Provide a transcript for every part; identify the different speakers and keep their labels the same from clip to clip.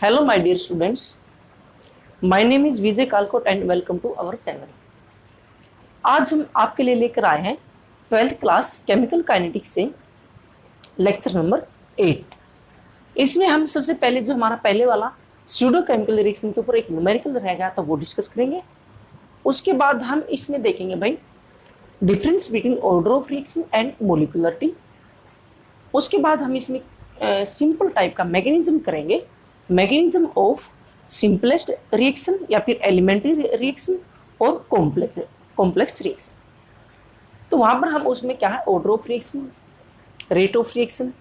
Speaker 1: Hello, my dear students. My name is Vijay Kalkot and welcome to our channel. आज हम आपके लिए लेकर आए हैं 12th क्लास केमिकल काइनेटिक्स से लेक्चर नंबर 8। इसमें हम सबसे पहले जो हमारा पहले वाला स्यूडो केमिकल रिएक्शन के ऊपर एक न्यूमेरिकल रहेगा तो वो डिस्कस करेंगे। उसके बाद हम इसमें देखेंगे भाई difference between order of reaction and molecularity. उसके बाद हम इसमें सिंपल टाइप का मैकेनिज्म करेंगे, मैकेनिज्म ऑफ सिंपलेस्ट रिएक्शन या फिर एलिमेंट्री रिएक्शन और कॉम्प्लेक्स रिएक्शन। तो वहां पर हम उसमें क्या है order of reaction, rate of reaction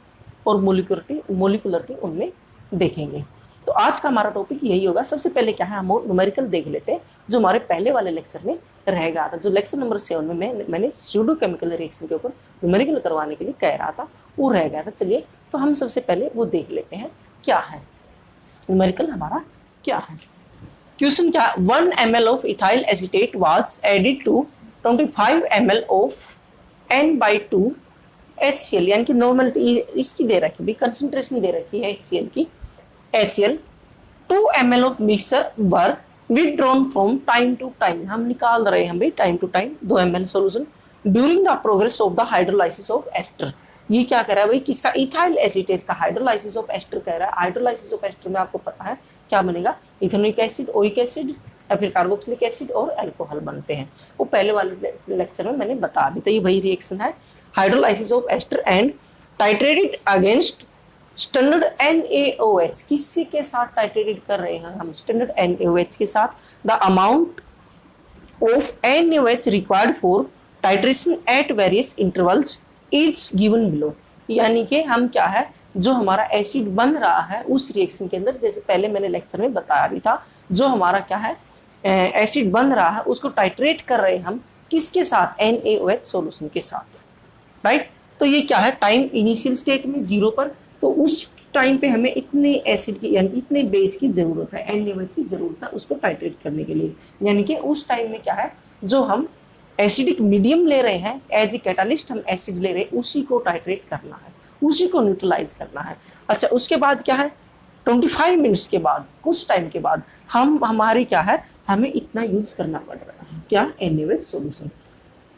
Speaker 1: और मोलिकुलरिटी उनमें देखेंगे। तो आज का हमारा टॉपिक यही होगा। सबसे पहले क्या है हम न्यूमेरिकल देख लेते हैं जो हमारे पहले वाले लेक्चर में रहेगा था। जो लेक्चर नंबर 7 में मैंने स्यूडो केमिकल रिएक्शन के ऊपर न्यूमेरिकल करवाने के लिए कह रहा था वो रह गया था। चलिए तो हम सबसे पहले वो देख लेते हैं क्या है न्यूमेरिकल हमारा क्या है। क्वेश्चन क्या 1 ml of ethyl acetate was added to 25 ml of N/2 HCl, यानी कि नॉर्मल इसकी दे रखी है, कंसंट्रेशन दे रखी है HCl की। HCl 2 ml of mixture were withdrawn from time to time. हम निकाल रहे हैं भाई time to time 2 ml solution during the progress of the hydrolysis of ester. ये क्या कह रहा है भाई किसका इथाइल एसीटेट का हाइड्रोलाइसिस ऑफ एस्टर कह रहा है। हाइड्रोलाइसिस ऑफ एस्टर में आपको पता है क्या बनेगा, इथेनोइक एसिड, ओइक एसिड या फिर कार्बोक्सिलिक एसिड और अल्कोहल बनते हैं। वो पहले वाले लेक्चर में मैंने बता दी। तो ये वही रिएक्शन है hydrolysis of ester and titrated against standard NaOH। किससे के साथ टाइट्रेटेड कर रहे हैं हम, स्टैंडर्ड NaOH के साथ। The amount of NaOH required for titration at various intervals is given below. यानी कि हम क्या है जो हमारा एसिड बन रहा है उस रिएक्शन के अंदर, जैसे पहले मैंने लेक्चर में बताया भी था, जो हमारा क्या है एसिड बन रहा है उसको टाइट्रेट कर रहे हैं हम किसके साथ, NaOH सॉल्यूशन के साथ, राइट। तो ये क्या है टाइम इनिशियल स्टेट में 0 पर, तो उस टाइम पे हमें इतने एसिड की यानी इतने बेस की जरूरत है, NaOH की जरूरत है उसको टाइट्रेट करने के लिए। यानी कि उस टाइम में क्या है जो हम एसिडिक मीडियम ले रहे हैं एज ए कैटालिस्ट, हम एसिड ले रहे हैं उसी को टाइट्रेट करना है, उसी को न्यूट्रलाइज करना है। अच्छा उसके बाद क्या है 25 मिनट्स के बाद, कुछ टाइम के बाद हम हमारी क्या है हमें इतना यूज करना पड़ रहा है क्या, NaOH सॉल्यूशन।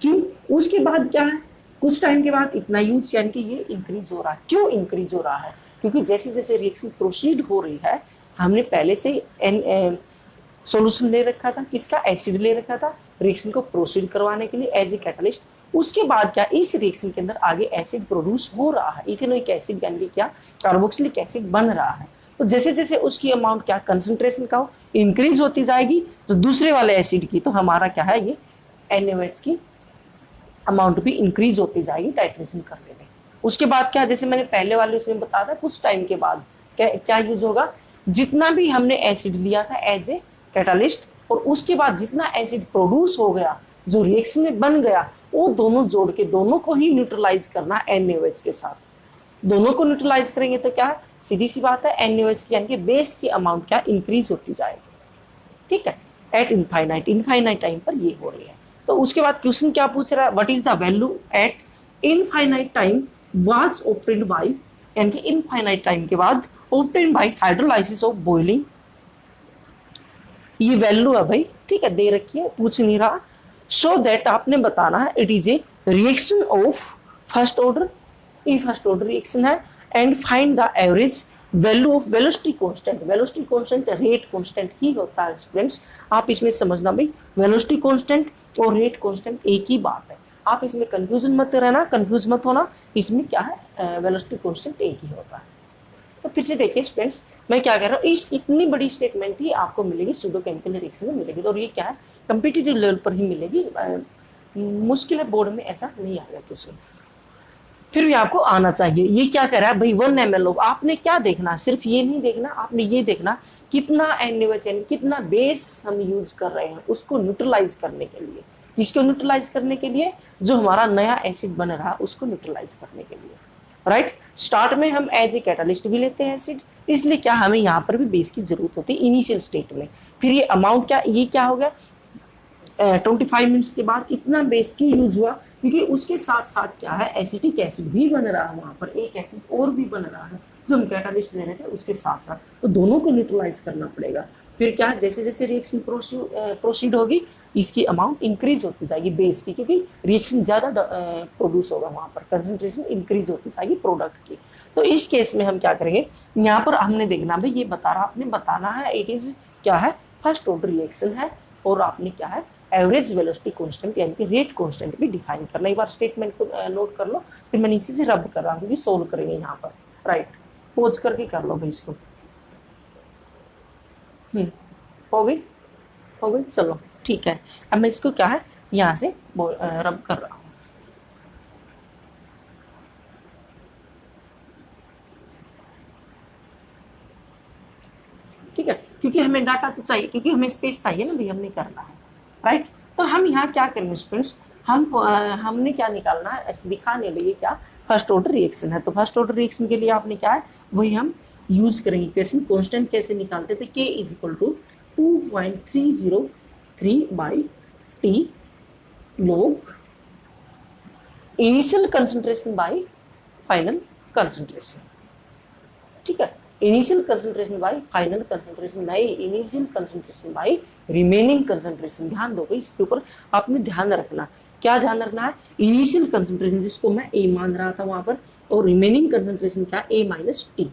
Speaker 1: क्यों, उसके बाद क्या है कुछ टाइम के बाद इतना यूज, यानी कि ये इंक्रीज हो रहा है। क्यों इंक्रीज हो रहा है, क्योंकि जैसे जैसे रिएक्शन प्रोसीड हो रही है हमने पहले से सॉल्यूशन ले रखा था, किसका एसिड ले रखा था रिएक्शन को प्रोसीड करवाने के लिए एज ए कैटालिस्ट। उसके बाद क्या इस रिएक्शन के अंदर आगे एसिड प्रोड्यूस हो रहा है, इथेनोइक एसिड यानी कि क्या कार्बोक्सिलिक एसिड बन रहा है। तो जैसे जैसे उसकी अमाउंट क्या कंसंट्रेशन का इंक्रीज होती जाएगी तो दूसरे वाले एसिड की, तो हमारा क्या है ये NaOH की अमाउंट भी इंक्रीज होती जाएगी टाइट्रेशन करने में। उसके बाद क्या जैसे मैंने पहले वाले उसमें बताया था कुछ टाइम के बाद क्या यूज होगा, जितना भी हमने एसिड लिया था एज ए कैटालिस्ट और उसके बाद जितना एसिड प्रोड्यूस हो गया जो रिएक्शन में बन गया वो दोनों जोड़ के दोनों को ही न्यूट्रलाइज करना NaOH के साथ। दोनों को न्यूट्रलाइज करेंगे तो क्या है सीधी सी बात है NaOH की यानी कि बेस की अमाउंट क्या इंक्रीज होती जाएगी, ठीक है, एट इनफाइनाइट टाइम पर ये हो रही है। तो उसके बाद क्वेश्चन क्या पूछ रहा है, what is the value eight infinite time was obtained by, यानी कि इनफाइनाइट टाइम के बाद obtained by hydrolysis of boiling. ये वैल्यू है भाई, ठीक है, दे रखी है, पूछ नहीं रहा। सो दैट आपने बताना है it is a reaction of first order, ये फर्स्ट ऑर्डर रिएक्शन है, and find the average value of velocity constant. Velocity constant rate constant ही होता है स्टूडेंट्स, आप इसमें समझना भाई वेलोसिटी कांस्टेंट और रेट कांस्टेंट एक ही बात है, आप इसमें कंफ्यूजन मत रहना, कंफ्यूज मत होना, इसमें क्या है वेलोसिटी कांस्टेंट एक ही होता है। तो फिर से देखिए स्टूडेंट्स मैं क्या कह रहा हूँ, इस इतनी बड़ी स्टेटमेंट ही आपको मिलेगी स्यूडो केमिकल रिएक्शन में मिलेगी, और ये क्या है कम्पिटिटिव लेवल पर ही मिलेगी, मुश्किल है बोर्ड में ऐसा नहीं आएगा क्वेश्चन, फिर भी आपको आना चाहिए। ये क्या कह रहा है भाई 1 ml ऑफ, आपने क्या देखना, सिर्फ ये नहीं देखना, आपने ये देखना कितना NaOH यानी कितना बेस हम यूज कर रहे हैं उसको न्यूट्रलाइज करने के लिए, किसको न्यूट्रलाइज करने के लिए, जो हमारा नया एसिड बन रहा है उसको न्यूट्रलाइज करने के लिए, राइट। स्टार्ट में हम एज ए कैटालिस्ट भी लेते हैं एसिड, इसलिए क्या हमें यहाँ पर भी बेस की जरूरत होती है इनिशियल स्टेट में। फिर ये अमाउंट क्या, ये क्या हो गया 25 मिनट्स के बाद इतना बेस की यूज हुआ, क्योंकि उसके साथ साथ क्या है एसिटिक एसिड भी बन रहा है, वहां पर एक एसिड और भी बन रहा है, जो हम कैटालिस्ट ले रहे थे उसके साथ साथ, तो दोनों को न्यूट्रलाइज करना पड़ेगा। फिर क्या, जैसे जैसे रिएक्शन प्रोसीड होगी इसकी अमाउंट इंक्रीज होती जाएगी बेस की, क्योंकि रिएक्शन ज्यादा प्रोड्यूस होगा, वहां पर कंसंट्रेशन इंक्रीज होती जाएगी प्रोडक्ट की। तो इस केस में हम क्या करेंगे, यहाँ पर हमने देखना भाई ये बता रहा, आपने बताना है इट इज क्या है, फर्स्ट ऑर्डर रिएक्शन है, और आपने क्या है एवरेज वेलोसिटी कांस्टेंट यानी कि रेट कांस्टेंट भी डिफाइन करना। एक बार स्टेटमेंट को नोट कर लो, फिर मैं नीचे से रब कर रहा हूँ क्योंकि सोल्व करेंगे यहाँ पर। राइट, पोज करके कर लो भाई इसको। हो गई, हो गई, चलो ठीक है। अब मैं इसको क्या है यहाँ से रब कर रहा हूँ। ठीक है, क्योंकि हमें डाटा तो चाहिए, क्योंकि हमें स्पेस चाहिए ना भाई, हमने करना है। राइट, तो हम यहाँ क्या करेंगे स्टूडेंट्स, हमने क्या निकालना है, ऐसे दिखाने लिए क्या फर्स्ट ऑर्डर रिएक्शन है। तो फर्स्ट ऑर्डर रिएक्शन के लिए आपने क्या है वही हम यूज करेंगे इक्वेशन। कांस्टेंट कैसे निकालते थे, K is equal to 2.303 by t log initial concentration by final concentration. ठीक है, initial concentration by final concentration, नहीं initial concentration by remaining concentration. ध्यान दो भाई इसके ऊपर, आपने ध्यान रखना, क्या ध्यान रखना है, इनिशियल कंसंट्रेशन जिसको मैं ए मान रहा था वहां पर, और रिमेनिंग कंसंट्रेशन क्या, ए माइनस टी।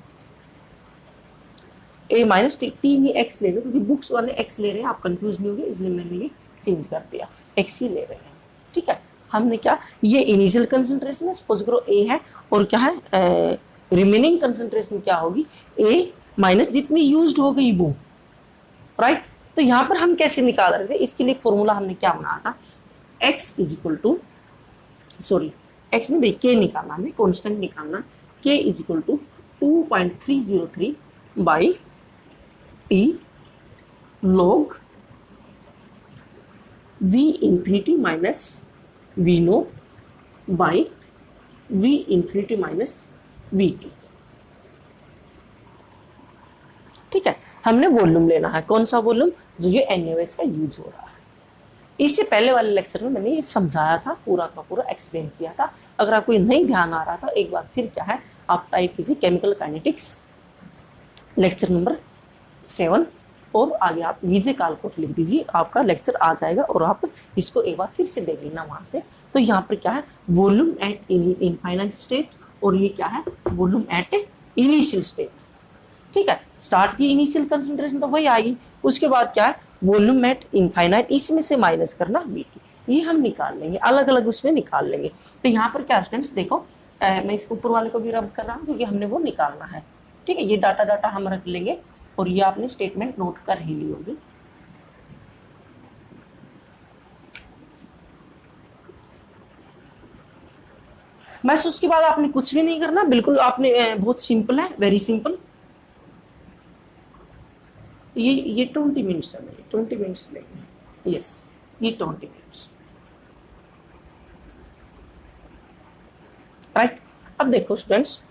Speaker 1: ए माइनस टी, टी नहीं एक्स ले लो, क्योंकि बुक्स वाले एक्स ले रहे हैं, आप कंफ्यूज नहीं होंगे, इसलिए मैंने ये चेंज कर दिया, एक्स ही ले रहे हैं। ठीक है, हमने क्या, ये इनिशियल कंसंट्रेशन है, सपोज करो ए है, और क्या है रिमेनिंग कंसंट्रेशन क्या होगी, ए माइनस जितनी यूज्ड हो गई वो। राइट, तो यहां पर हम कैसे निकाल रहे थे, इसके लिए फॉर्मूला हमने क्या बनाया था, x is equal to, sorry x नहीं भाई, k निकालना, हमने कांस्टेंट निकालना, k is equal to 2.303 by t log v infinity minus v naught by v infinity minus v t. ठीक है, हमने वॉल्यूम लेना है, कौन सा वॉल्यूम, जो ये NaOH का यूज हो रहा है। इससे पहले वाले लेक्चर में मैंने ये समझाया था, पूरा का पूरा एक्सप्लेन किया था। अगर आपको नहीं ध्यान आ रहा था, एक बार फिर क्या है आप टाइप कीजिए केमिकल काइनेटिक्स लेक्चर नंबर 7, और आगे आप विजय कालकोट लिख दीजिए, आपका लेक्चर आ जाएगा, और आप इसको एक बार फिर से देख लेना वहां से। तो यहाँ पर क्या है वॉल्यूम एट इनफाइनाइट स्टेट, और ये क्या है वॉल्यूम एट इनिशियल स्टेट। ठीक है, स्टार्ट की इनिशियल कंसंट्रेशन तो वही आएगी, उसके बाद क्या है वॉल्यूम एट इनफाइनाइट, इसमें से माइनस करना वीटी, ये हम निकाल लेंगे, अलग अलग उसमें निकाल लेंगे। तो यहाँ पर क्या स्टूडेंट्स देखो, मैं इसको ऊपर वाले को भी रब कर रहा हूँ क्योंकि हमने वो निकालना है। ठीक है, ये डाटा हम रख लेंगे, और ये आपने स्टेटमेंट नोट कर ही ली होगी। बस उसके बाद आपने कुछ भी नहीं करना, बिल्कुल आपने बहुत सिंपल है, वेरी सिंपल। ये 20 मिनट्स है, 20 मिनट्स लेंगे, यस ये 20 मिनट्स। राइट, अब देखो स्टूडेंट्स,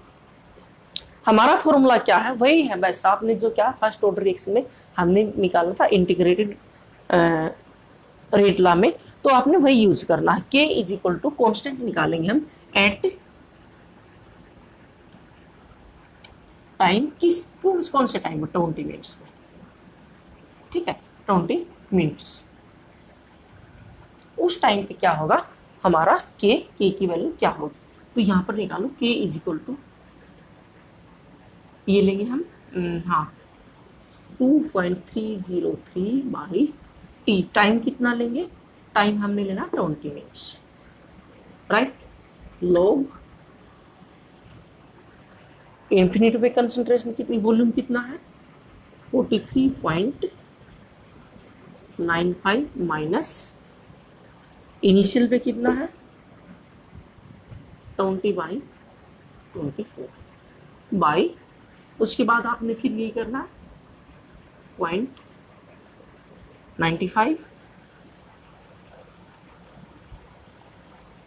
Speaker 1: हमारा फॉर्मूला क्या है, वही है बस, आपने जो क्या फर्स्ट ऑर्डर रिएक्शन में हमने निकाला था इंटीग्रेटेड रेट लॉ में, तो आपने वही यूज करना है। K is equal to constant निकालेंगे हम एट टाइम, कौन से टाइम में, 20 मिनट्स में। ठीक है, 20 मिनट्स, उस टाइम पे क्या होगा हमारा K की वैल्यू क्या होगी, तो यहां पर निकालो K इज इक्वल टू, ये लेंगे हम हाँ 2.303 बाई टी, टाइम कितना लेंगे, टाइम हमने लेना 20 मिनट्स। राइट, log इन्फिनिटी पे कंसंट्रेशन कितनी, वॉल्यूम कितना है 43.95 माइनस इनिशियल पे कितना है 20/24 बाई, उसके बाद आपने फिर ये करना 0.95,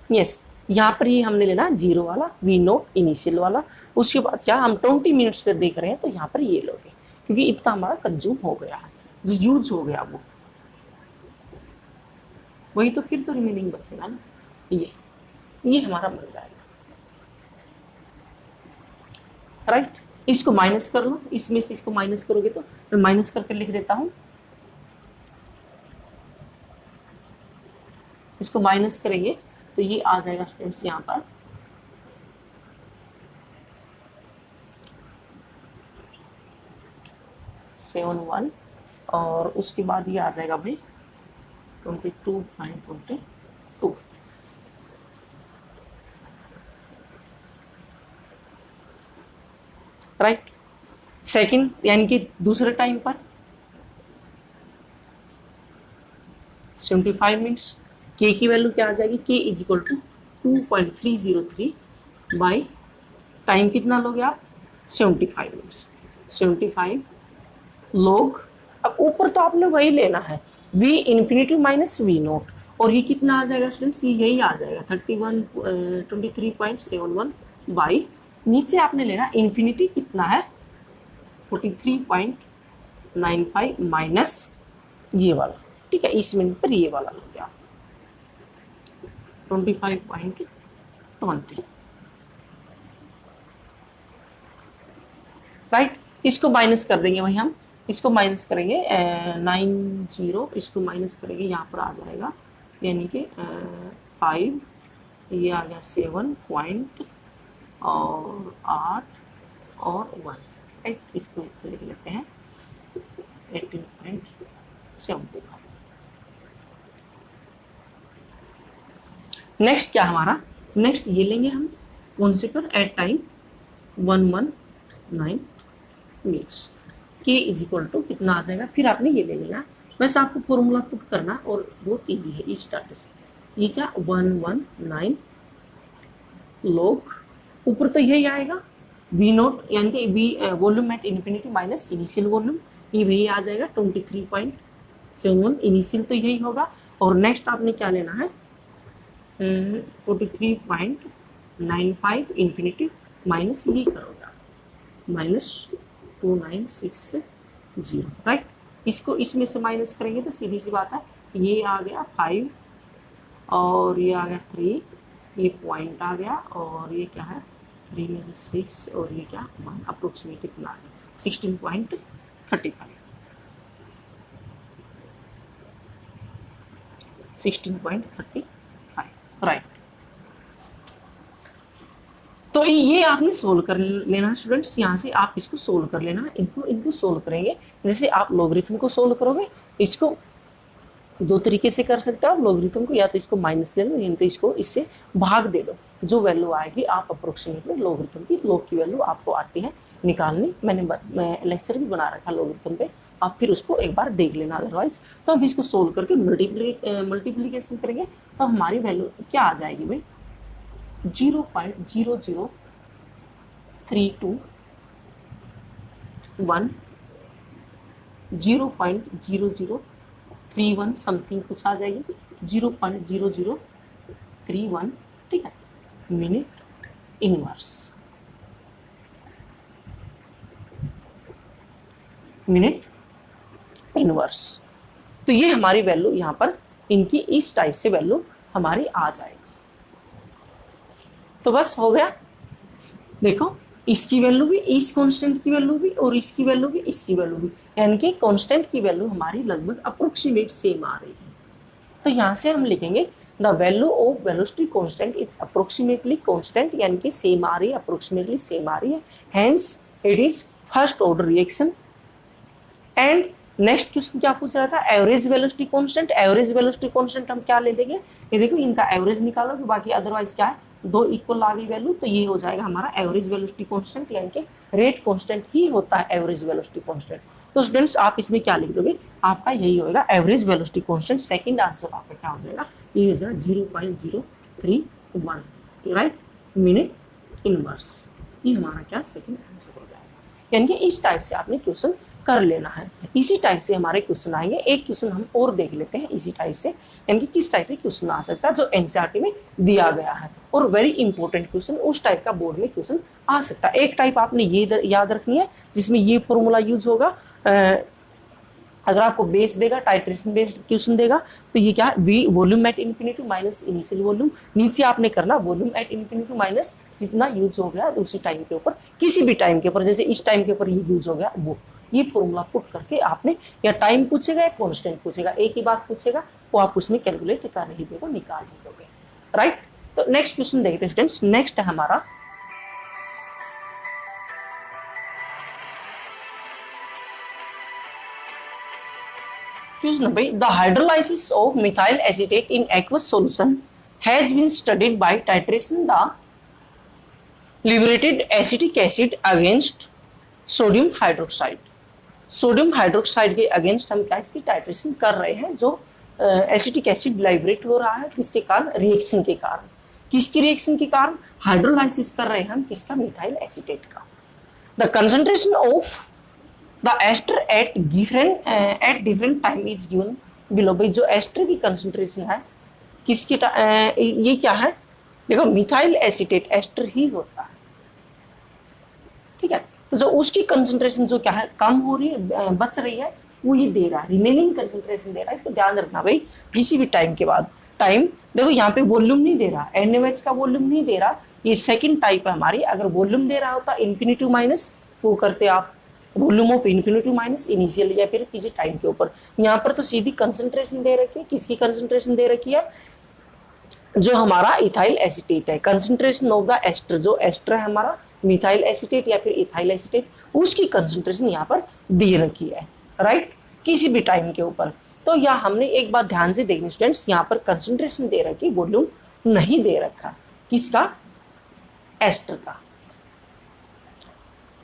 Speaker 1: यस यहाँ पर ये हमने लेना जीरो वाला वी नोट इनिशियल वाला। उसके बाद क्या हम 20 मिनट्स पे देख रहे हैं, तो यहाँ पर ये लोगे, क्योंकि इतना हमारा कंज्यूम हो गया है, जो यूज हो गया वो, वही तो फिर तो रिमेनिंग बचेगा ना, ये हमारा बन जाएगा। राइट, इसको माइनस कर लो, इसमें से इसको माइनस करोगे तो मैं माइनस करके लिख देता हूं, इसको माइनस करेंगे तो ये आ जाएगा स्टूडेंट्स यहाँ पर 7 और उसके बाद ये आ जाएगा भाई 22.22। राइट, सेकंड यानी कि दूसरे टाइम पर 75 मिनट्स। के की वैल्यू क्या आ जाएगी, k is equal to 2.303 by time कितना लोगे आप 75 मिनट्स, 75 लोग। अब ऊपर तो आपने वही लेना है v infinity minus v note, और ये कितना आ जाएगा स्टूडेंट्स, ये यही आ जाएगा 23.71 बाई नीचे आपने लेना इन्फिनिटी कितना है 43.95 माइनस ये वाला, ठीक है, इस मिनट पर ये वाला लो गया 25.20। राइट, इसको माइनस कर देंगे वही हम, इसको माइनस करेंगे 90, इसको माइनस करेंगे यहाँ पर आ जाएगा यानी कि 5, ये आ गया 7 पॉइंट और 8 और 1। राइट, इसको लिख लेते हैं 18.75। नेक्स्ट क्या हमारा, नेक्स्ट ये लेंगे हम कौन से पर, एट टाइम 119 मिनट्स, के इज इक्वल टू कितना आ जाएगा, फिर आपने ये ले लेना, बस आपको फॉर्मूला पुट करना और बहुत इजी है इस डाटा से। ये क्या 119 लोग, ऊपर तो यही आएगा वी नोट यानी कि V volume at infinity minus initial volume, ये वही आ जाएगा 23.71, इनिशियल तो यही होगा। और नेक्स्ट आपने क्या लेना है 43.95 इन्फिनिटी माइनस ये करोगा माइनस 2960। राइट, इसको इसमें से माइनस करेंगे तो सीधी सी बात है, ये आ गया 5 और ये आ गया 3, ये पॉइंट आ गया और ये क्या है 3 में से 6 और ये क्या 1, अप्रोक्सीमेट कितना आ गया 16.35। राइट, तो ये आपने सोल्व कर लेना स्टूडेंट्स, यहाँ से आप इसको सोल्व कर लेना, इनको सोल्व करेंगे। जैसे आप लॉगरिथम को सोल्व करोगे, इसको दो तरीके से कर सकते हो आप लॉगरिथम को, या तो इसको माइनस ले लो या तो इसको इससे भाग दे दो, जो वैल्यू आएगी आप अप्रोक्सीमेटली लॉगरिथम की लॉग की वैल्यू आपको आती है निकालनी। मैं लेक्चर भी बना रखा लॉगरिथम पे, आप फिर उसको एक बार देख लेना, अदरवाइज तो हम इसको सोल्व करके मल्टीप्लीकेशन करेंगे तो हमारी वैल्यू क्या आ जाएगी भाई 0.00321, 0.0031 समथिंग कुछ आ जाएगी 0.0031, ठीक है, मिनट इनवर्स, मिनट इनवर्स। तो ये हमारी वैल्यू यहाँ पर इनकी इस टाइप से वैल्यू हमारी आ जाएगी। तो बस हो गया, देखो इसकी वैल्यू भी, इस कांस्टेंट की वैल्यू भी और इसकी वैल्यू भी, इसकी वैल्यू भी, यानी कि कांस्टेंट की वैल्यू हमारी लगभग अप्रोक्सीमेट सेम आ रही है। तो यहाँ से हम लिखेंगे the value of velocity constant is approximately constant, यानी कि सेम आ रही है, अप्रोक्सीमेटली सेम आ रही है, hence it is first order reaction. And next question क्या पूछ रहा था, average velocity constant. Average velocity constant हम क्या ले लेंगे, ये देखो इनका एवरेज निकालोगे, बाकी अदरवाइज क्या है दो इक्वल आ गई वैल्यू, तो ये हो जाएगा हमारा एवरेज वेलोसिटी कांस्टेंट, यानी कि रेट कांस्टेंट ही होता है एवरेज वेलोसिटी कांस्टेंट। तो स्टूडेंट्स आप इसमें क्या लिख दोगे, आपका यही होगा average velocity constant. Second answer आपका क्या हो जाएगा, ये हो जाएगा 0.031, राइट, मिनट इनवर्स। ये हमारा क्या सेकंड आंसर हो जाएगा। यानी कि इस टाइप से आपने क्वेश्चन कर लेना है। इसी टाइप से हमारे क्वेश्चन आएंगे। एक क्वेश्चन हम और देख लेते हैं इसी टाइप से, यानी कि किस टाइप से क्वेश्चन आ सकता है जो एनसीईआरटी में दिया गया है, और वेरी इंपॉर्टेंट क्वेश्चन उस टाइप का बोर्ड में क्वेश्चन आ सकता है। एक टाइप आपने ये याद रखनी है जिसमें ये फॉर्मूला यूज होगा, अगर आपको बेस देगा, टाइट्रेशन बेस्ड क्वेश्चन देगा, तो ये क्या है, V volume at infinity minus initial volume, नीचे आपने करना वॉल्यूम एट इन्फिनिटी माइनस जितना यूज हो गया उसी टाइम के ऊपर, किसी भी टाइम के ऊपर, जैसे इस टाइम के ऊपर ये यूज हो गया वो, ये फॉर्मूला पुट करके आपने, या टाइम पूछेगा या कॉन्स्टेंट पूछेगा, एक ही बात पूछेगा, वो आप उसमें कैलकुलेट कर ही दोगे, निकाल ही दोगे, राइट। तो नेक्स्ट क्वेश्चन देखते हैं स्टूडेंट्स। नेक्स्ट है हमारा question number, the hydrolysis of methyl acetate in aqueous solution has been studied by titration the liberated acetic acid against sodium hydroxide. Sodium hydroxide के अगेंस्ट हम क्या इसकी टाइट्रेशन कर रहे हैं, जो एसिटिक एसिड लाइब्रेट हो रहा है, किसके कारण, रिएक्शन के कारण। किसकी रिएक्शन के कारण, हाइड्रोलाइसिस कर रहे हैं हम किसका, मिथाइल एसीटेट का। The concentration of the ester at different time is given below. भाई जो एस्टर की कंसंट्रेशन है किसके ये क्या है, देखो मिथाइल एसीटेट एस्टर ही होता है, ठीक है। तो जो उसकी कंसंट्रेशन जो क्या है कम हो रही है, बच रही है, वो ये दे रहा है, रिमेनिंग कंसंट्रेशन दे रहा है। इसको ध्यान रखना भाई, किसी भी टाइम के बाद, टाइम देखो यहाँ पे वॉल्यूम नहीं दे रहा, NaOH का वॉल्यूम नहीं दे रहा, ये सेकंड टाइप है हमारी। अगर वॉल्यूम दे रहा होता इन्फिनिटी माइनस, वो करते आप volume of infinity minus initial या फिर किसी टाइम के ऊपर। यहाँ पर तो सीधी कंसंट्रेशन दे रखी है, किसकी कंसंट्रेशन दे रखी है, जो हमारा इथाइल एसीटेट है, कंसंट्रेशन ऑफ द एस्टर, जो एस्टर है हमारा मिथाइल एसीटेट या फिर इथाइल एसीटेट, उसकी कंसंट्रेशन यहाँ पर दे रखी है, राइट, किसी भी टाइम के ऊपर। तो यहाँ हमने एक बात ध्यान से देखनी स्टूडेंट्स, यहाँ पर कंसंट्रेशन दे रखी, वॉल्यूम नहीं दे रखा, किसका, एस्टर का।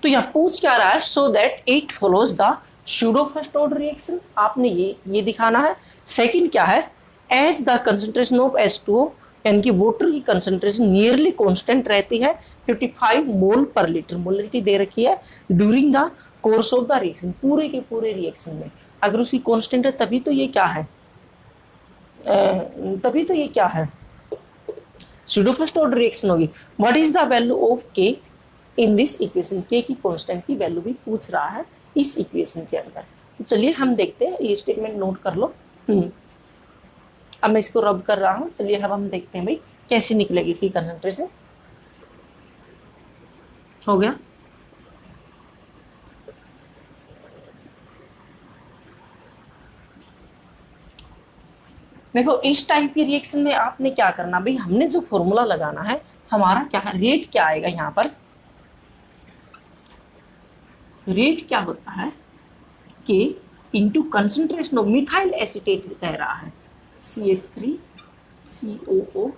Speaker 1: तो यहाँ पूछ क्या रहा है, so that it follows the pseudo first order reaction, आपने ये दिखाना है। सेकंड क्या है, as the concentration of H2O, यानी कि वाटर की कंसंट्रेशन नियरली कांस्टेंट रहती है 55 मोल पर लीटर, मोलरिटी दे रखी है during the course of the reaction, पूरे के पूरे रिएक्शन में। अगर उसकी कांस्टेंट है तभी तो ये क्या है, तभी तो ये क्या है, सूडो फर्स्ट ऑर्डर रिएक्शन होगी। What is the value of K in this equation, K की कांस्टेंट की वैल्यू भी पूछ रहा है इस इक्वेशन के अंदर। तो चलिए हम देखते हैं, ये स्टेटमेंट नोट कर लो। अब मैं इसको रब कर रहा हूं, चलिए अब हम देखते हैं भाई कैसे निकलेगी इसकी कंसंट्रेशन। हो गया, देखो इस टाइप की रिएक्शन में आपने क्या करना भाई, हमने जो फॉर्मूला लगाना है हमारा क्या है, रेट क्या आएगा यहाँ पर, रेट क्या होता है, K into concentration of methyl acetate कह रहा है, CH3 COO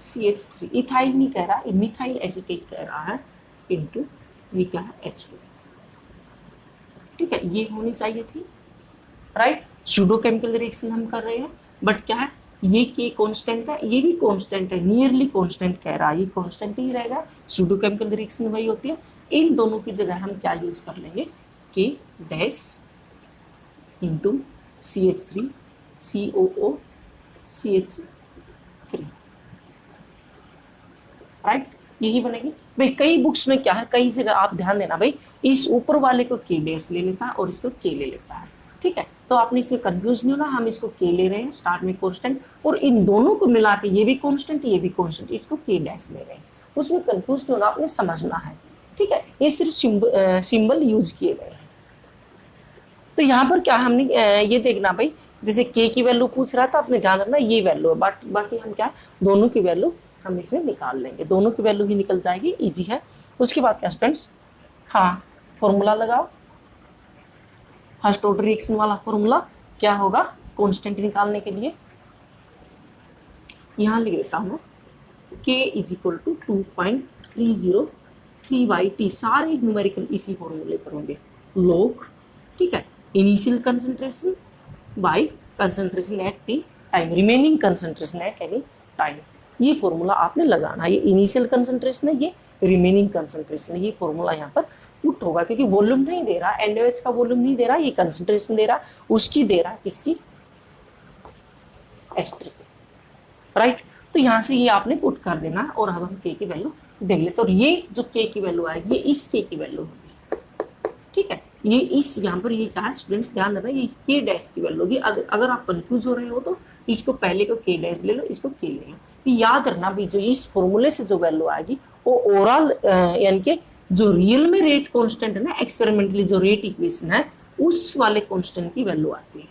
Speaker 1: CH3, इथाइल नहीं कह रहा, मिथाइल एसीटेट कह रहा है, इंटू ये क्या है H2, ठीक है, ये होनी चाहिए थी, राइट। सूडो केमिकल रिएक्शन हम कर रहे हैं, बट क्या है, ये K कांस्टेंट है, ये भी कांस्टेंट है, नियरली कांस्टेंट कह रहा है, ये कांस्टेंट ही रहेगा, सूडो केमिकल रिएक्शन वही होती है। इन दोनों की जगह हम क्या यूज कर लेंगे, K dash into CH3 COO CH3, right, यही बनेगी भाई। कई बुक्स में क्या है, कई जगह आप ध्यान देना भाई, इस ऊपर वाले को K डैश ले लेता है और इसको K ले लेता है, ठीक है। तो आपने इसमें कंफ्यूज नहीं होना, हम इसको K ले रहे हैं स्टार्ट में कांस्टेंट, और इन दोनों को मिला के ये भी कांस्टेंट ये भी कांस्टेंट, इसको K डैश ले रहे हैं, उसमें कंफ्यूज नहीं होना, आपने समझना है, ठीक है। ये सिर्फ सिंबल यूज किए गए हैं। तो यहाँ पर क्या हमने ये देखना भाई, जैसे K की वैल्यू पूछ रहा था, आपने ध्यान रखना ये वैल्यू है, बट बाकी हम क्या दोनों की वैल्यू हम इसमें निकाल लेंगे, दोनों की वैल्यू ही निकल जाएगी, इजी है। उसके बाद क्या स्टूडेंट्स, हाँ फॉर्मूला लगाओ, फर्स्ट ऑर्डर रिएक्शन वाला फॉर्मूला क्या होगा, कांस्टेंट निकालने के लिए यहाँ लिख देता हूँ, K is equal to 2.303/T, सारे न्यूमेरिकल इसी फॉर्मूले पर होंगे, लॉग, ठीक है, initial concentration by concentration at t time, remaining concentration at any time. ये फॉर्मूला आपने लगाना है, ये इनिशियल कंसंट्रेशन है, ये रिमेनिंग कंसंट्रेशन है, ये फॉर्मूला यहाँ पर पुट होगा, क्योंकि वॉल्यूम नहीं दे रहा, NaOH का वॉल्यूम नहीं दे रहा, ये कंसंट्रेशन दे रहा, उसकी दे रहा किसकी, एस्टर, राइट। तो यहाँ से ये आपने पुट कर देना, और अब हम K की वैल्यू देख ले, तो ये जो K की वैल्यू आएगी ये इस K की वैल्यू होगी, ठीक है। ये इस यहाँ पर ये क्या है स्टूडेंट्स, ध्यान देना, ये के डैश की वैल्यू होगी। अगर आप कंफ्यूज हो रहे हो तो इसको पहले को के डैश ले लो, इसको के ले लो। याद रखना भी जो इस फॉर्मूले से जो वैल्यू आएगी वो ओवरऑल यानी कि जो रियल में रेट कांस्टेंट है ना, एक्सपेरिमेंटली जो रेट इक्वेशन है उस वाले कांस्टेंट की वैल्यू आती है।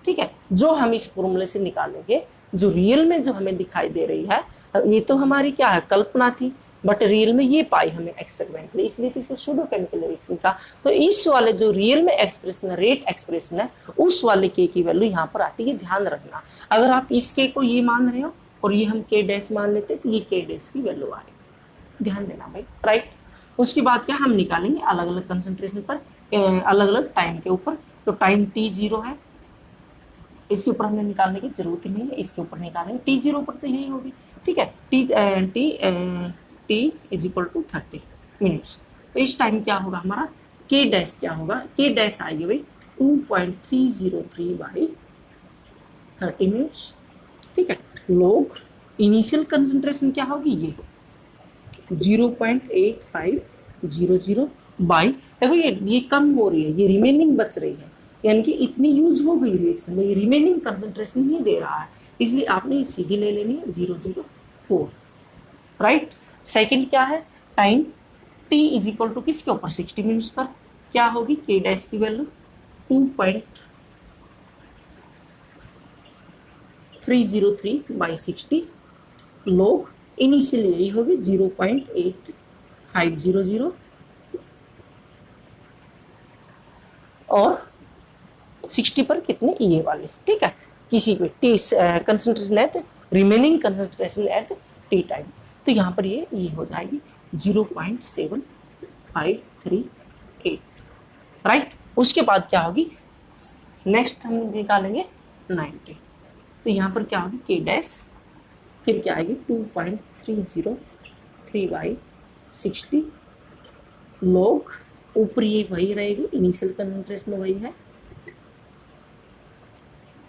Speaker 1: ठीक है, जो हम इस फॉर्मूले से निकालेंगे, जो रियल में जो हमें दिखाई दे रही है, ये तो हमारी क्या है कल्पना थी, बट रियल में ये पाई हमें एक्सपेरिमेंटली, इसलिए तो इसे सूडो केमिकल रिएक्शन का। तो इस वाले जो रियल में एक्सप्रेशन है, रेट एक्सप्रेशन है, उस वाले के की वैल्यू यहाँ पर आती है। ध्यान रखना, अगर आप इस के को ये मान रहे हो और ये हम के डैश मान लेते तो ये के डैश की वैल्यू आएगी। ध्यान देना भाई, राइट। उसके बाद क्या हम निकालेंगे अलग अलग कंसंट्रेशन पर, अलग अलग टाइम के ऊपर। तो टाइम t0 है, इसके ऊपर हमें निकालने की जरूरत ही नहीं है, इसके ऊपर निकालेंगे। t0 पर तो यही होगी, ठीक है। t is equal to 30 minutes. तो इस टाइम क्या होगा हमारा के डैश, क्या होगा के डैश आएगी भाई 2.303 बाई 30 मिनट्स, ठीक है। लोग इनिशियल कंसंट्रेशन क्या होगी, ये 0.8500 बाई, देखो ये कम हो रही है, ये रिमेनिंग बच रही है, यानी कि इतनी यूज हो गई रिएक्शन में, ये रिमेनिंग कंसंट्रेशन ही दे रहा है, इसलिए आपने सीधी ले लेनी है 004, राइट। सेकंड क्या है time t is equal to किसके ऊपर 60 मिनट्स पर, क्या होगी के डैश की वैल्यू 2.303 बाई 60 लोग इनिशियली यही होगी 0.8500 और 60 पर कितने ये वाले, ठीक है। किसी पे t concentration at remaining concentration at t time, तो यहाँ पर ये हो जाएगी 0.7538, राइट। उसके बाद क्या होगी नेक्स्ट हम निकालेंगे 90, तो यहाँ पर क्या होगी के डैश, फिर क्या आएगी 2.303 बाई 60 लोग, ऊपर ये वही रहेगी, इनिशियल कंसंट्रेशन वही है,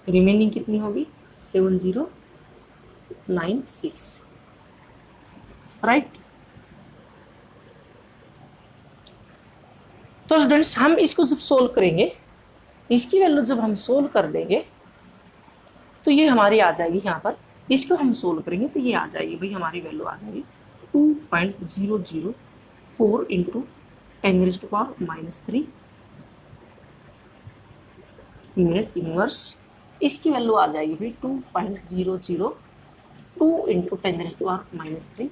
Speaker 1: रिमेनिंग कितनी होगी 7096, राइट। तो स्टूडेंट्स हम इसको जब सोल्व करेंगे, इसकी वैल्यू जब हम सोल्व कर देंगे तो ये हमारी आ जाएगी, यहाँ पर इसको हम सोल्व करेंगे तो ये आ जाएगी भाई, हमारी वैल्यू आ जाएगी 2.004 इंटू 10⁻³ मिनट इनवर्स, इसकी वैल्यू आ जाएगी भाई 2.002 इंटू 10⁻³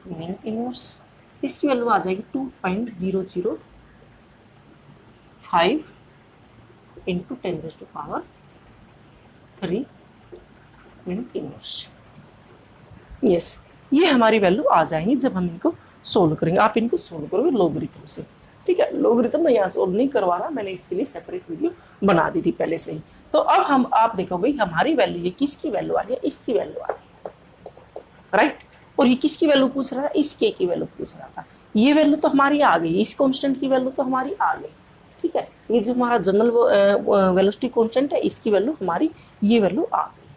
Speaker 1: मिनट इनवर्स, इसकी वैल्यू आ जाएगी 2.005 इंटू 10⁻³ मिनट इनवर्स। यस, ये हमारी वैल्यू आ जाएंगी जब हम इनको सोल्व करेंगे। आप इनको सोल्व करोगे लोगरिथम से, ठीक है। लोगरिथम मैं यहाँ सोल्व नहीं करवा रहा, मैंने इसके लिए सेपरेट वीडियो बना दी थी पहले से ही। तो अब हम आप देखो भाई हमारी वैल्यू, ये किसकी वैल्यू आ रही है, इसकी वैल्यू आ रही है, राइट। और ये किसकी वैल्यू पूछ रहा था, इस के की वैल्यू पूछ रहा था। ये वैल्यू तो हमारी आ गई, इस कांस्टेंट की वैल्यू तो हमारी आ गई, ठीक है। ये जो हमारा जनरल वेलोसिटी कांस्टेंट है, इसकी वैल्यू हमारी ये वैल्यू आ गई,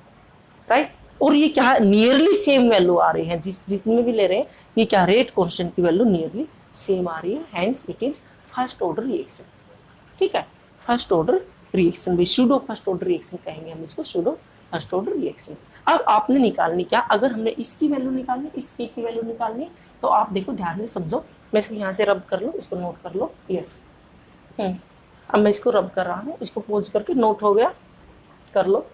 Speaker 1: राइट। और ये क्या है नियरली सेम वैल्यू आ रही है, जितने भी ले रहे हैं ये क्या रेट कांस्टेंट की वैल्यू नियरली सेम आ रही है, hence it is first order reaction, ठीक है। फर्स्ट ऑर्डर रिएक्शन भी सूडो फर्स्ट ऑर्डर रिएक्शन कहेंगे हम इसको, सूडो फर्स्ट ऑर्डर रिएक्शन। अब आपने निकालनी क्या, अगर हमने इसकी वैल्यू निकालनी, इस के की वैल्यू निकालनी, तो आप देखो ध्यान से समझो, मैं इसको यहाँ से रब कर लो, इसको नोट कर लो, यस। अब मैं इसको रब कर रहा हूँ, इसको पोज करके नोट हो गया, कर लो,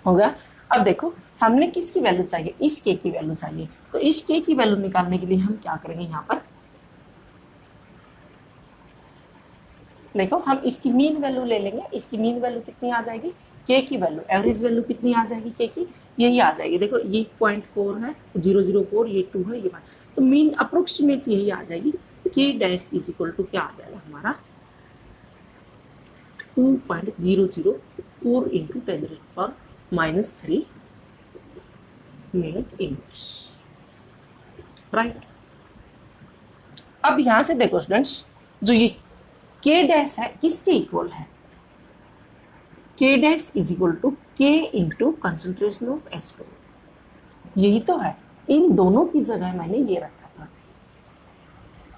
Speaker 1: हो गया। अब देखो हमने किसकी वैल्यू चाहिए, इस के की वैल्यू चाहिए, तो इस के की वैल्यू निकालने के लिए हम क्या करेंगे, यहाँ पर देखो हम इसकी मीन वैल्यू ले लेंगे। इसकी मीन वैल्यू कितनी आ जाएगी, के की वैल्यू, एवरेज वैल्यू कितनी आ जाएगी के की, यही आ जाएगी। देखो ये 0.4 है, 004, ये 2 है, ये 1, तो मीन अप्रोक्सीमेट यही आ जाएगी। के डैश इज इक्वल टू क्या आ जाएगा हमारा 2.004 इंटू 10⁻³ मिनट इनवर्स, राइट। अब यहां से देखो स्टूडेंट्स, जो ये के डैश है किसके इक्वल है, के डैश इज इक्वल टू के इंटू कंसंट्रेशन ऑफ H2, यही तो है। इन दोनों की जगह मैंने ये रखा था,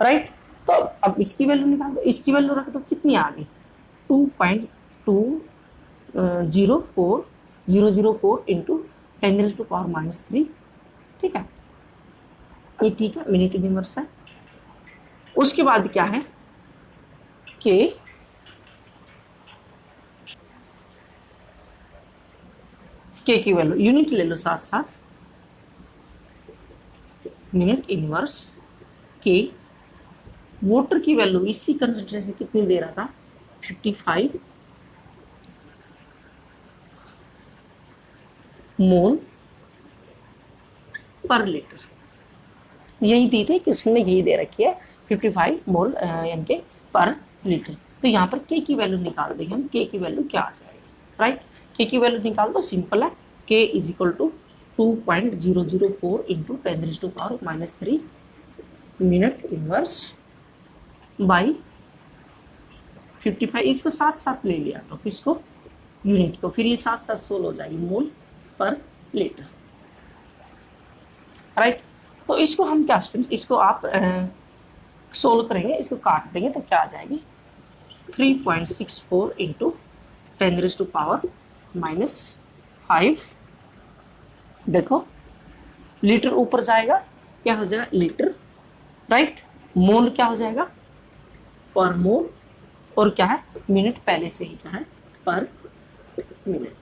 Speaker 1: राइट। तो अब इसकी वैल्यू निकाल दो, इसकी वैल्यू रख दो, कितनी आ गई 2.204004 इंटू 10⁻³ ठीक है, ये ठीक है, मिनट यूनिवर्स है। उसके बाद क्या है के की वैल्यू यूनिट ले लो साथ साथ, मिनट इनवर्स के। वाटर की वैल्यू इसकी कंसंट्रेशन कितनी दे रहा था 55 मोल पर लीटर, यही दी थी क्वेश्चन में, यही दे रखी है 55 मोल यानी कि पर लीटर। तो यहाँ पर के की वैल्यू निकाल देंगे हम, के की वैल्यू क्या आ जाएगी, राइट। के की वैल्यू निकाल दो, सिंपल है, k is equal to 2.004 into 10⁻³ minute inverse by 55, इसको साथ साथ ले लिया तो किसको, यूनिट को, फिर ये साथ साथ सोल्व हो जाएगी मोल पर लीटर, राइट। तो इसको हम क्या स्टूडेंट्स, इसको आप सोल्व करेंगे, इसको काट देंगे तो क्या आ जाएगी 3.64 इंटू 10⁻⁻5। देखो लीटर ऊपर जाएगा, क्या हो जाएगा लीटर, राइट। मोल क्या हो जाएगा पर मोल, और क्या है मिनट पहले से ही क्या है पर मिनट।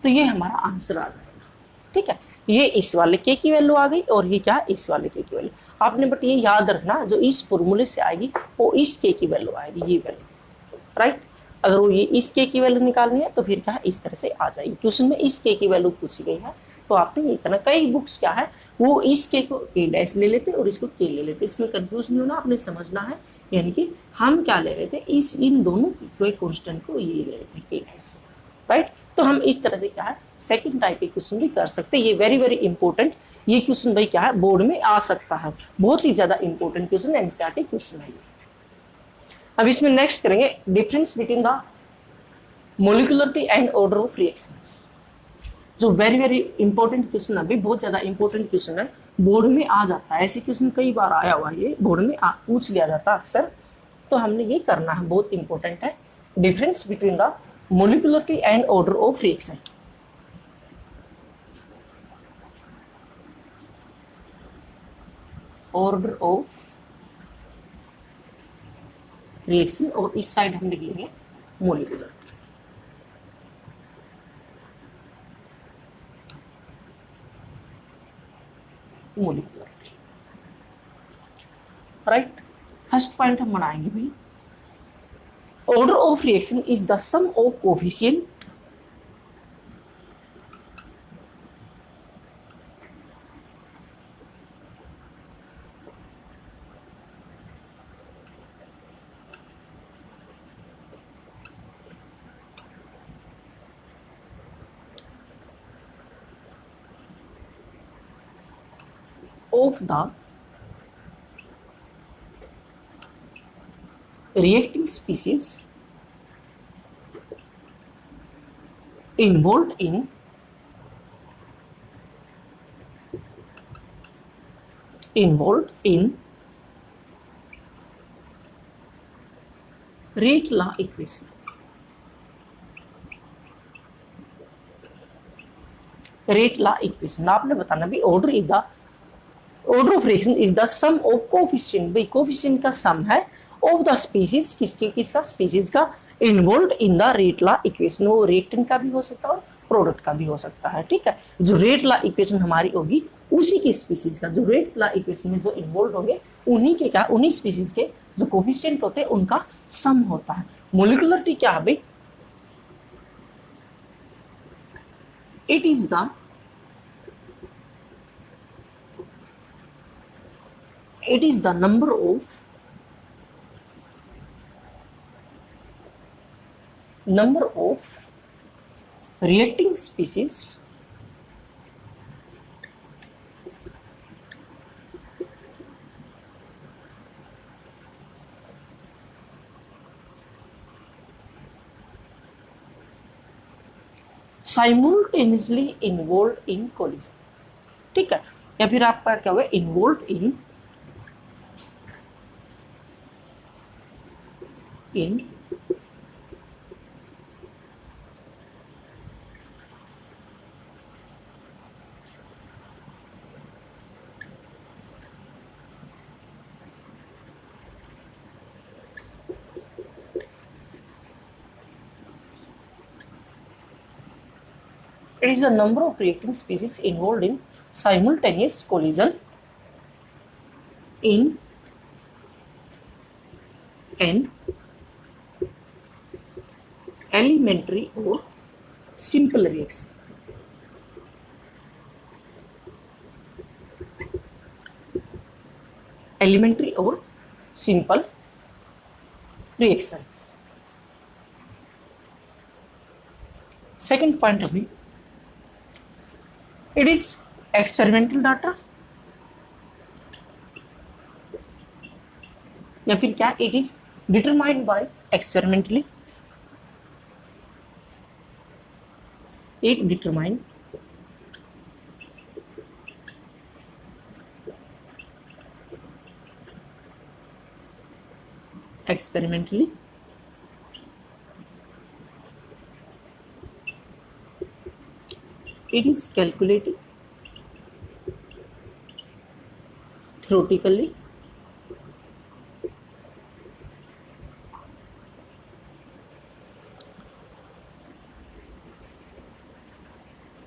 Speaker 1: तो ये हमारा आंसर आ जाएगा, ठीक है। ये इस वाले के की वैल्यू आ गई, और ये क्या है इस वाले के की वैल्यू आपने, बट ये याद रखना जो इस फॉर्मूले से आएगी वो इस के की वैल्यू आएगी, ये वैल्यू, राइट। अगर वो ये इस के की वैल्यू निकालनी है तो फिर क्या है इस तरह से आ जाएगी। क्वेश्चन में इस के की वैल्यू पूछी गई है तो आपने ये करना। कई बुक्स क्या है वो इस के को के डैश ले लेते और इसको के ले लेते, इसमें कंफ्यूज नहीं होना, आपने समझना है। यानी कि हम क्या ले रहे थे, इस इन दोनों की कोई कांस्टेंट को ये ले रहे थे के डैश, राइट। तो हम इस तरह से क्या है सेकंड टाइप के क्वेश्चन भी कर सकते हैं। ये वेरी वेरी इंपॉर्टेंट, ये क्वेश्चन भाई क्या है बोर्ड में आ सकता है, बहुत ही ज्यादा इंपॉर्टेंट क्वेश्चन, एनसीईआरटी क्वेश्चन है। अब इसमें नेक्स्ट करेंगे difference between the molecularity and order of reactions, जो वेरी वेरी इंपॉर्टेंट क्वेश्चन है, अभी बहुत ज्यादा इंपॉर्टेंट क्वेश्चन है, बोर्ड में आ जाता है। ऐसे क्वेश्चन कई बार आया हुआ है, ये बोर्ड में पूछ लिया जाता है अक्सर, तो हमने ये करना है, बहुत इंपॉर्टेंट है। Difference between the molecularity and order of reaction, order of reaction, और इस साइड हम लिख लेंगे molecular, molecular, right. First point हम बनाएंगे भाई, order of reaction is the sum of coefficient of the reacting species involved in rate law equation, rate law equation आपने बताना भी, order is the order of reaction is the sum of coefficient, भाई coefficient का sum है of the species, किसका species का, involve in the rate law equation, वो reactant का भी हो सकता है और प्रोडक्ट का भी हो सकता है, ठीक है। जो रेट ला इक्वेशन हमारी होगी उसी की स्पीसीज का, जो रेट ला इक्वेशन में जो इन्वॉल्व होंगे उन्हीं के क्या, उन्हीं स्पीसीज के जो कोफिशिएंट होते हैं उनका सम होता है। मोलिकुलरिटी क्या है भाई, it is the number of reacting species simultaneously involved in collision, ठीक है। या फिर आपका क्या होगा, involve in in it is the number of reacting species involved in simultaneous collision in an elementary or simple reaction. Elementary or simple reactions. Second point of view, it is experimental data या फिर क्या, it is determined by experimentally, it determined experimentally it is calculated theoretically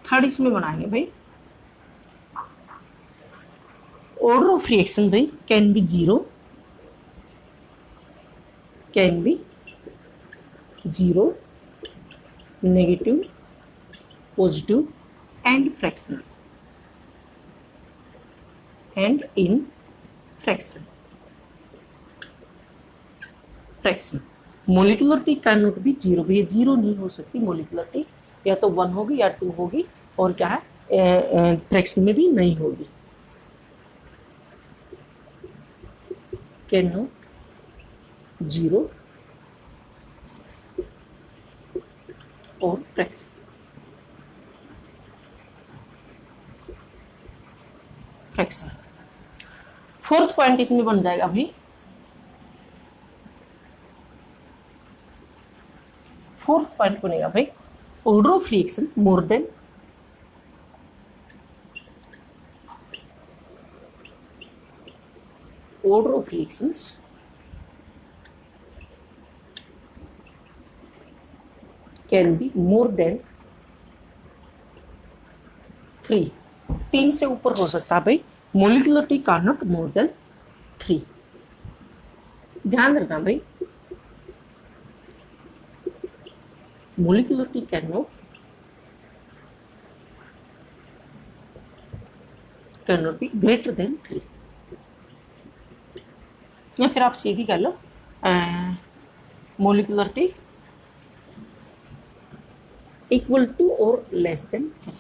Speaker 1: third इसमें बनाएंगे भाई order of reaction भाई can be zero, negative, positive and fractional and in fraction. Molecularity can not be zero, भैया zero नहीं हो सकती molecularity, या तो 1 होगी या 2 होगी, और क्या है फ्रैक्शन में भी नहीं होगी. कैन नॉट जीरो और फ्रैक्शन. फोर्थ पॉइंट इसमें बन जाएगा भाई, फोर्थ पॉइंट बनेगा भाई order of reaction more than order of reactions can be more than 3, 3 से ऊपर हो सकता है भाई, molecularity can not more than 3. ध्यान रखना भाई, molecularity cannot be greater than 3. या फिर आप सीधी कर लो molecularity इक्वल टू और लेस देन 3,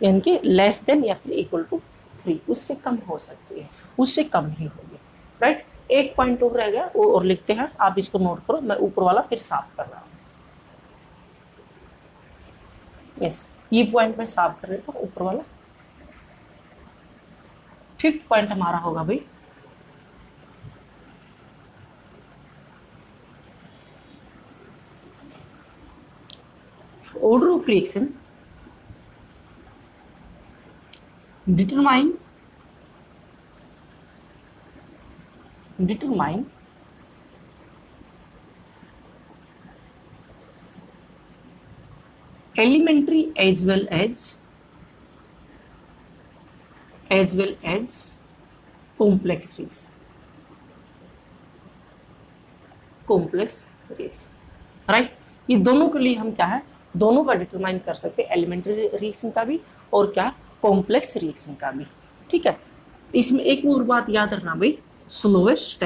Speaker 1: यानी कि लेस देन या फिर इक्वल टू 3, उससे कम हो सकती है, उससे कम ही होगी. राइट, एक पॉइंट और रह गया, वो और लिखते हैं, आप इसको नोट करो, मैं ऊपर वाला फिर साफ कर रहा हूँ. यस, ये पॉइंट में साफ कर देता हूँ ऊपर वाला. फिफ्थ पॉइंट हमारा होगा भाई order of reaction determine elementary as well as complex reaction. Right, ये दोनों के लिए हम क्या है, दोनों का डिटरमाइन कर सकते हैं, एलिमेंट्री रिएक्शन का भी और क्या कॉम्प्लेक्स रिएक्शन का भी. ठीक है, इसमें एक और बात याद रखना भाई, slowest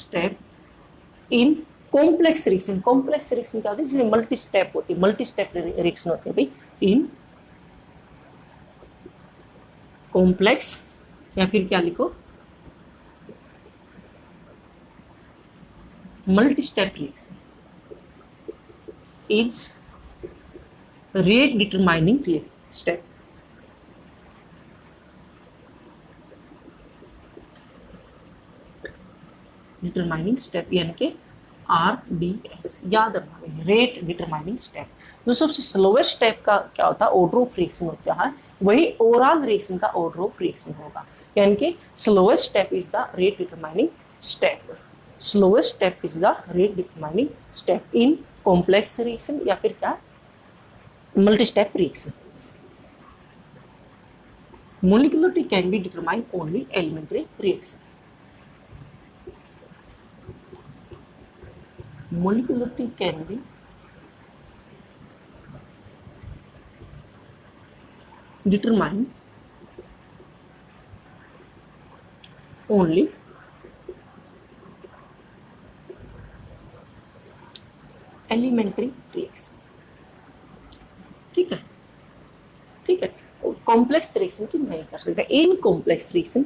Speaker 1: step in complex reaction. Complex reaction क्या होती है, जिसमें मल्टी स्टेप होती है, मल्टी स्टेप रिएक्शन होती है भाई इन कॉम्प्लेक्स, या फिर क्या लिखो multi step reaction is rate determining step. Determining step यानी कि RDS, याद रखना रेट डिटरमाइनिंग स्टेप। जो सबसे स्लोवेस्ट स्टेप का क्या होता है, ऑर्डर ऑफ रिएक्शन होता है, वही ओवरऑल रिएक्शन का ऑर्डर ऑफ रिएक्शन होगा। यानी कि slowest step is the rate determining step, slowest step is the rate determining step in complex reaction या फिर क्या multi step reaction. Molecularity can be determined only elementary reaction. Molecularity can be determined only elementary reaction. ठीक है, ठीक है। Complex reaction की नहीं कर सकते। In complex reaction,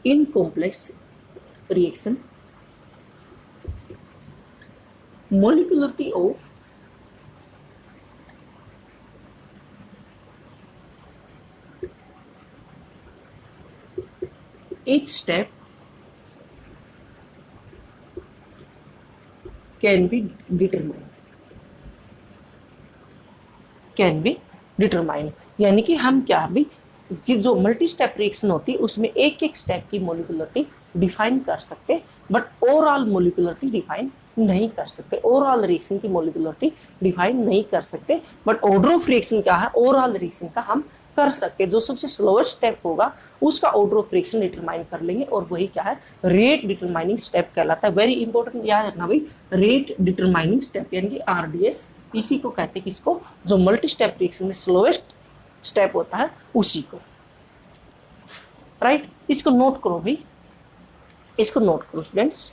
Speaker 1: in complex reaction molecularity of each step can be determined, can be determined. यानी कि हम क्या भी जो मल्टी स्टेप रिएक्शन होती है उसमें एक एक स्टेप की मोलिकुलरिटी डिफाइन कर सकते, बट ओवरऑल मोलिकुलरिटी डिफाइन नहीं कर सकते। ओवरऑल रिएक्शन की मोलिकुलरिटी डिफाइन नहीं कर सकते, बट ऑर्डर ऑफ रिएक्शन क्या है, ओवरऑल रिएक्शन का हम कर सकते। जो सबसे स्लोएस्ट स्टेप होगा उसका ऑर्डर ऑफ रिएक्शन डिटरमाइन कर लेंगे, और वही क्या है, रेट डिटरमाइनिंग स्टेप कहलाता है। वेरी इंपॉर्टेंट याद रखना भाई, रेट डिटरमाइनिंग स्टेप यानी कि RDS, इसी को कहते हैं किसको, जो मल्टी स्टेप रिएक्शन में स्लोएस्ट स्टेप होता है उसी को। राइट, इसको नोट करो भाई, इसको नोट करो स्टूडेंट्स।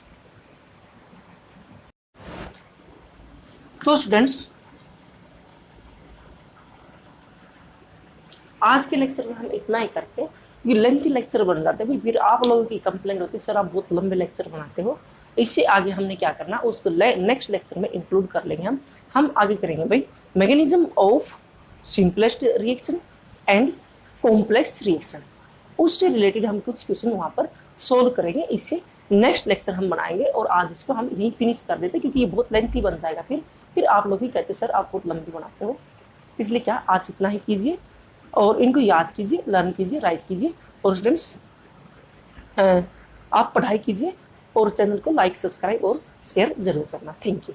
Speaker 1: तो स्टूडेंट्स आज के लेक्चर में हम इतना ही करते हैं, ये लेंथी लेक्चर बन जाते हैं, फिर आप लोगों की कंप्लेंट होती है सर आप बहुत लंबे लेक्चर बनाते हो। इससे आगे हमने क्या करना, उसको नेक्स्ट लेक्चर में इंक्लूड कर लेंगे। हम आगे करेंगे भाई mechanism of simplest reaction and complex reaction, उससे रिलेटेड हम कुछ क्वेश्चन वहां पर सोल्व करेंगे। इससे नेक्स्ट लेक्चर हम बनाएंगे, और आज इसको हम यही फिनिश कर देते क्योंकि ये बहुत लेंथी बन जाएगा। फिर आप लोग ही कहते सर आप बहुत लंबी बनाते हो, इसलिए क्या आज इतना ही कीजिए और इनको याद कीजिए, लर्न कीजिए, राइट कीजिए, और स्टूडेंट्स आप पढ़ाई कीजिए और चैनल को लाइक, सब्सक्राइब और शेयर जरूर करना। Thank you.